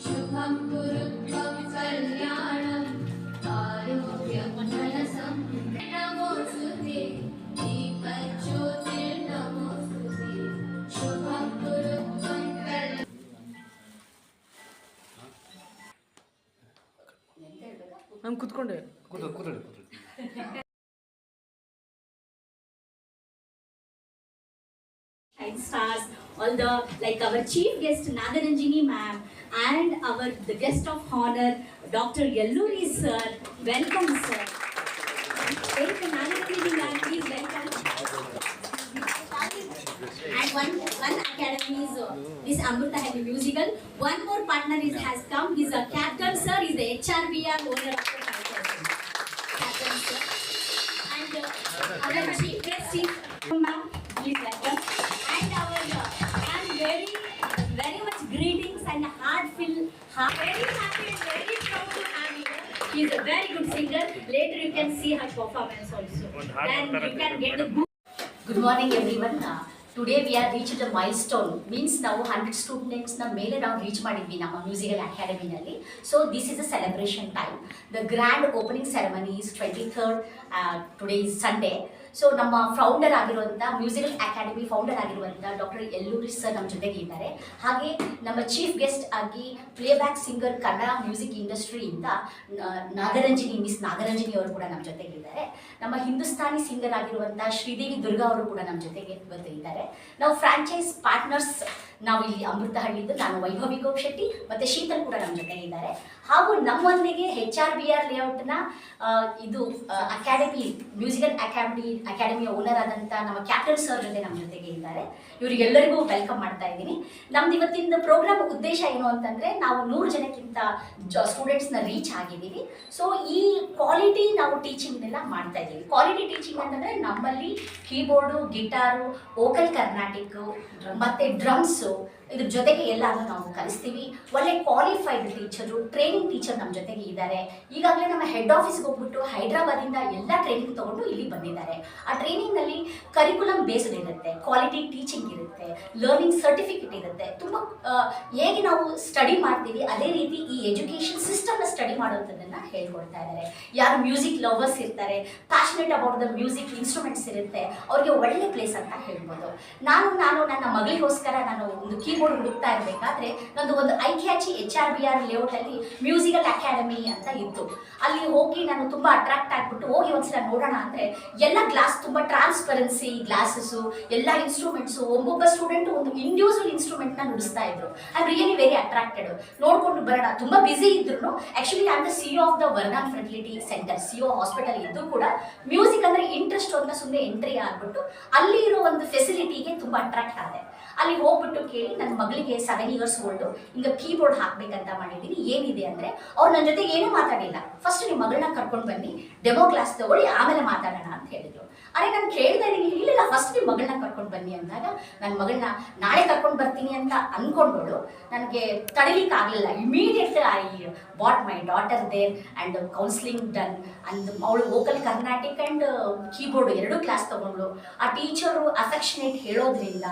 शुभं कुरुत्वं कल्याणं आरोग्यं धनसं नमोस्तुते दीपज्योतिर्नमोस्तुते शुभं कुरुत्वं कल्याणं ನಾನು ಕೂತ್ಕೊಂಡೆ stars, all the like our chief guest Nagaranjini ma'am and the guest of honor Dr. Yelluri sir. Welcome sir. Thank you Nagaranjini ma'am, please welcome. And one academy is this Amrutahalli musical. One more partner has come. He's a captain sir. He's the HRBR owner of the captain sir. And our chief guest is ma'am. Please welcome. And I'm very much greetings and heartfelt, very happy and very proud to have you. She is a very good singer. Later you can see her performance also. Then you can get the Good morning everyone. Today we are reached a milestone, means now 100 students na ಮೇಲೆ ನಾವು reach ಮಾಡಿದ್ವಿ ನಮ್ಮ musical ಅಕಾಡೆಮಿನಲ್ಲಿ. So this is a celebration time. The grand opening ceremony is 23rd. Today is Sunday. So ನಮ್ಮ founder ಆಗಿರುವಂಥ musical academy founder ಆಗಿರುವಂಥ doctor Yalluri sir ನಮ್ಮ ಜೊತೆಗೆ ಇದ್ದಾರೆ. ಹಾಗೆ ನಮ್ಮ ಚೀಫ್ ಗೆಸ್ಟ್ ಆಗಿ ಪ್ಲೇಬ್ಯಾಕ್ ಸಿಂಗರ್ ಕನ್ನಡ ಮ್ಯೂಸಿಕ್ ಇಂಡಸ್ಟ್ರಿಯಿಂದ ಮಿಸ್ ನಾಗರಂಜಿನಿ ಅವರು ಕೂಡ ನಮ್ಮ ಜೊತೆಗೆ ಇದ್ದಾರೆ. ನಮ್ಮ ಹಿಂದೂಸ್ತಾನಿ ಸಿಂಗರ್ ಆಗಿರುವಂಥ ಶ್ರೀದೇವಿ ದುರ್ಗಾ ಅವರು ಕೂಡ ನಮ್ಮ ಜೊತೆಗೆ ಇದ್ದಾರೆ. ನಾವು ಫ್ರಾಂಚೈಸ್ ಪಾರ್ಟ್ನರ್ಸ್ ನಾವು ಇಲ್ಲಿ ಅಮೃತಹಳ್ಳಿದ್ದು, ನಾನು ವೈಭವಿ ಗೌಡ್ ಶೆಟ್ಟಿ ಮತ್ತು ಶೀತಲ್ ಕೂಡ ನಮ್ಮ ಜೊತೆಗೆ ಇದ್ದಾರೆ. ಹಾಗೂ ನಮ್ಮೊಂದಿಗೆ HRBR ಲೇಔಟ್ನ ಇದು ಅಕಾಡೆಮಿ ಮ್ಯೂಸಿಕಲ್ ಅಕಾಡೆಮಿಯ ಓನರ್ ಆದಂಥ ನಮ್ಮ ಕ್ಯಾಪ್ಟನ್ ಸರ್ ಜೊತೆ ನಮ್ಮ ಜೊತೆಗೆ ಇದ್ದಾರೆ. ಇವರಿಗೆಲ್ಲರಿಗೂ ವೆಲ್ಕಮ್ ಮಾಡ್ತಾ ಇದ್ದೀನಿ. ನಮ್ದು ಇವತ್ತಿನ ಪ್ರೋಗ್ರಾಮ್ ಉದ್ದೇಶ ಏನು ಅಂತಂದರೆ, ನಾವು 100 ಜನಕ್ಕಿಂತ ಸ್ಟೂಡೆಂಟ್ಸ್ನ ರೀಚ್ ಆಗಿದ್ದೀವಿ. ಸೊ ಈ ಕ್ವಾಲಿಟಿ ನಾವು ಟೀಚಿಂಗ್ನೆಲ್ಲ ಮಾಡ್ತಾ ಇದ್ದೀವಿ. ಕ್ವಾಲಿಟಿ ಟೀಚಿಂಗ್ ಅಂತಂದರೆ ನಮ್ಮಲ್ಲಿ ಕೀಬೋರ್ಡು, ಗಿಟಾರು, ವೋಕಲ್ ಕರ್ನಾಟಿಕ್ ಮತ್ತು ಡ್ರಮ್ಸು, ಇದ್ರ ಜೊತೆಗೆ ಎಲ್ಲಾನು ನಾವು ಕಲಿಸ್ತೀವಿ. ಒಳ್ಳೆ ಕ್ವಾಲಿಫೈಡ್ ಟೀಚರು, ಟ್ರೈನಿಂಗ್ ಟೀಚರ್ ನಮ್ಮ ಜೊತೆಗೆ ಇದ್ದಾರೆ. ಈಗಾಗಲೇ ನಮ್ಮ ಹೆಡ್ ಆಫೀಸ್ಗೆ ಹೋಗ್ಬಿಟ್ಟು ಹೈದ್ರಾಬಾದಿಂದ ಎಲ್ಲ ಟ್ರೈನಿಂಗ್ ತೊಗೊಂಡು ಇಲ್ಲಿ ಬಂದಿದ್ದಾರೆ. ಆ ಟ್ರೈನಿಂಗ್ನಲ್ಲಿ ಕರಿಕ್ಯುಲಮ್ ಬೇಸ್ಡ್ ಇರುತ್ತೆ, ಕ್ವಾಲಿಟಿ ಟೀಚಿಂಗ್ ಇರುತ್ತೆ, ಲರ್ನಿಂಗ್ ಸರ್ಟಿಫಿಕೇಟ್ ಇರುತ್ತೆ. ತುಂಬ ಹೇಗೆ ನಾವು ಸ್ಟಡಿ ಮಾಡ್ತೀವಿ ಅದೇ ರೀತಿ ಈ ಎಜುಕೇಷನ್ ಸಿಸ್ಟಮ್ನ ಸ್ಟಡಿ ಮಾಡೋಂಥದ್ದನ್ನು ಹೇಳ್ಕೊಡ್ತಾ ಇದ್ದಾರೆ. ಯಾರು ಮ್ಯೂಸಿಕ್ ಲವರ್ಸ್ ಇರ್ತಾರೆ, passionate about the music instruments ಇರುತ್ತೆ, ಅವ್ರಿಗೆ ಒಳ್ಳೆ ಪ್ಲೇಸ್ ಅಂತ ಹೇಳ್ಬೋದು. ನಾನು ನನ್ನ ಮಗಳಿಗೋಸ್ಕರ ನಾನು ಒಂದು ಕೀಬೋರ್ಡ್ ಹುಡುಕ್ತಾ ಇರಬೇಕಾದ್ರೆ ನಂದು ಒಂದು ಐಕ್ಯಾಚಿ HRBR ಲೇಔಟಲ್ಲಿ ಮ್ಯೂಸಿಕಲ್ ಅಕಾಡೆಮಿ ಅಂತ ಇತ್ತು. ಅಲ್ಲಿ ಹೋಗಿ ನಾನು ತುಂಬ ಅಟ್ರಾಕ್ಟ್ ಆಗಿಬಿಟ್ಟು ಹೋಗಿ ಒಂದ್ಸಲ ನೋಡೋಣ ಅಂದರೆ ಎಲ್ಲ ಗ್ಲಾಸ್ ತುಂಬ ಟ್ರಾನ್ಸ್ಪರೆನ್ಸಿ ಗ್ಲಾಸಸ್ಸು, ಎಲ್ಲ ಇನ್ಸ್ಟ್ರೂಮೆಂಟ್ಸು, ಒಬ್ಬೊಬ್ಬ ಸ್ಟೂಡೆಂಟು ಒಂದು ಇಂಡಿವಿಜುವಲ್ ಇನ್ಸ್ಟ್ರೂಮೆಂಟ್ನ ನುಡಿಸ್ತಾ ಇದ್ರು. I am really very attracted. ನೋಡ್ಕೊಂಡು ಬರೋಣ, ತುಂಬ ಬ್ಯುಸಿ ಇದ್ರು. Actually I am the CEO of the Vardhan fertility centre, CEO hospital ಇದ್ದು ಕೂಡ ಮ್ಯೂಸಿಕ್ ಅಂದರೆ ಇಂಟ್ರೆಸ್ಟ್ ಅಂತ ಸುಮ್ಮನೆ ಎಂಟ್ರಿ ಆಗಿಬಿಟ್ಟು ಅಲ್ಲಿ ಇರೋ ಒಂದು ಫೆಸಿಲಿಟಿಗೆ ತುಂಬ ಅಟ್ರಾಕ್ಟ್ ಆದೆ. ಅಲ್ಲಿ ಹೋಗ್ಬಿಟ್ಟು ಕೇಳಿ ನನ್ನ ಮಗಳಿಗೆ 7 years ಓಲ್ಡು ಹಿಂಗೆ ಕೀಬೋರ್ಡ್ ಹಾಕ್ಬೇಕಂತ ಮಾಡಿದ್ದೀನಿ, ಏನಿದೆ ಅಂದರೆ ಅವ್ರು ನನ್ನ ಜೊತೆ ಏನೂ ಮಾತಾಡಿಲ್ಲ. ಫಸ್ಟ್ ನಿಮ್ಮ ಮಗಳನ್ನ ಕರ್ಕೊಂಡು ಬನ್ನಿ, ಡೆಮೋ ಕ್ಲಾಸ್ ತಗೊಳ್ಳಿ, ಆಮೇಲೆ ಮಾತಾಡೋಣ ಅಂತ ಹೇಳಿದ್ರು. ಅರೆ ನಾನು ಕೇಳ್ತಾ ಇದ್ದೀನಿ, ಇಲ್ಲ ಫಸ್ಟ್ ನಿಮ್ಮ ಮಗಳನ್ನ ಕರ್ಕೊಂಡು ಬನ್ನಿ ಅಂದಾಗ ನನ್ನ ಮಗಳನ್ನ ನಾಳೆ ಕರ್ಕೊಂಡು ಬರ್ತೀನಿ ಅಂತ ಅಂದ್ಕೊಂಡೋಳು. ನನಗೆ ತಡಿಲಿಕ್ಕಾಗಲಿಲ್ಲ. Immediate I bought my daughter there and counselling done. And ಅವಳು vocal Carnatic and keyboard 2 class ತೊಗೊಂಡ್ಳು. ಆ ಟೀಚರು ಅಫೆಕ್ಷನೇಟ್ ಹೇಳೋದ್ರಿಂದ,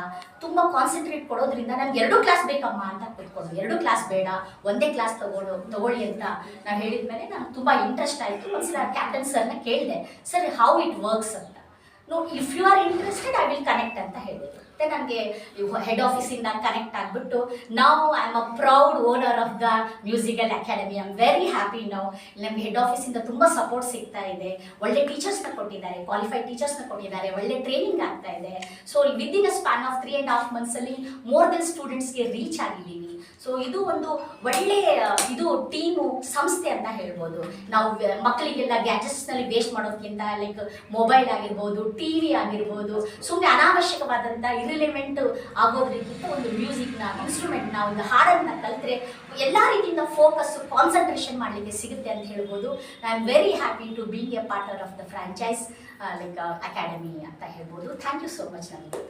ತುಂಬ ಕಾನ್ಸಂಟ್ರೇಟ್ ಕೊಡೋದ್ರಿಂದ ನನಗೆ 2 ಕ್ಲಾಸ್ ಬೇಕಮ್ಮ ಅಂತ ಕೂತ್ಕೊಂಡು, 2 ಕ್ಲಾಸ್ ಬೇಡ ಒಂದೇ ಕ್ಲಾಸ್ ತಗೊಳ್ಳಿ ಅಂತ ನಾನು ಹೇಳಿದ ಮೇಲೆ ನನಗೆ ತುಂಬ ಇಂಟ್ರೆಸ್ಟ್ ಆಯಿತು. ಒಂದ್ಸಲ ಕ್ಯಾಪ್ಟನ್ ಸರ್ನ ಕೇಳಿದೆ, ಸರ್ ಹೌ ಇಟ್ ವರ್ಕ್ಸ್ ಅಂತ. No if you are interested I will connect ಅಂತ ಹೇಳಿದ್ರು. ಮತ್ತೆ ನನಗೆ ಹೆಡ್ ಆಫೀಸಿಂದ ಕನೆಕ್ಟ್ ಆಗಿಬಿಟ್ಟು ನಾವು I am a proud owner of the musical academy. I am very happy ನಾವು. ನಮಗೆ ಹೆಡ್ ಆಫೀಸಿಂದ ತುಂಬ ಸಪೋರ್ಟ್ ಸಿಗ್ತಾ ಇದೆ. ಒಳ್ಳೆ ಟೀಚರ್ಸ್ನ ಕೊಟ್ಟಿದ್ದಾರೆ, ಕ್ವಾಲಿಫೈಡ್ ಟೀಚರ್ಸ್ನ ಕೊಟ್ಟಿದ್ದಾರೆ, ಒಳ್ಳೆ ಟ್ರೈನಿಂಗ್ ಆಗ್ತಾ ಇದೆ. So within a span of 3.5 monthsಲ್ಲಿ ಮೋರ್ ದೆನ್ ಸ್ಟೂಡೆಂಟ್ಸ್ಗೆ ರೀಚ್ ಆಗಿದ್ದೀವಿ. ಸೊ ಇದು ಒಂದು ಒಳ್ಳೆಯ ಇದು ಟೀಮು ಸಂಸ್ಥೆ ಅಂತ ಹೇಳ್ಬೋದು. ನಾವು ಮಕ್ಕಳಿಗೆಲ್ಲ ಗ್ಯಾಜೆಟ್ಸ್ನಲ್ಲಿ ವೇಸ್ಟ್ ಮಾಡೋದಕ್ಕಿಂತ ಲೈಕ್ ಮೊಬೈಲ್ ಆಗಿರ್ಬೋದು, ಟಿ ವಿ ಆಗಿರ್ಬೋದು, ಸುಮ್ಮನೆ ಅನಾವಶ್ಯಕವಾದಂಥ ಇರಿಲೆವೆಂಟ್ ಆಗೋದ್ರಿಂದ ಒಂದು ಮ್ಯೂಸಿಕ್ನ ಇನ್ಸ್ಟ್ರೂಮೆಂಟ್ನ ಒಂದು ಹಾಡನ್ನು ಕಲಿತ್ರೆ ಎಲ್ಲ ರೀತಿಯಿಂದ ಫೋಕಸ್ ಕಾನ್ಸಂಟ್ರೇಷನ್ ಮಾಡಲಿಕ್ಕೆ ಸಿಗುತ್ತೆ ಅಂತ ಹೇಳ್ಬೋದು. I am very happy to being a partner of the franchise like academy ಅಂತ ಹೇಳ್ಬೋದು. ಥ್ಯಾಂಕ್ ಯು ಸೋ ಮಚ್ ನಮಗೆ.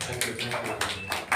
Thank you.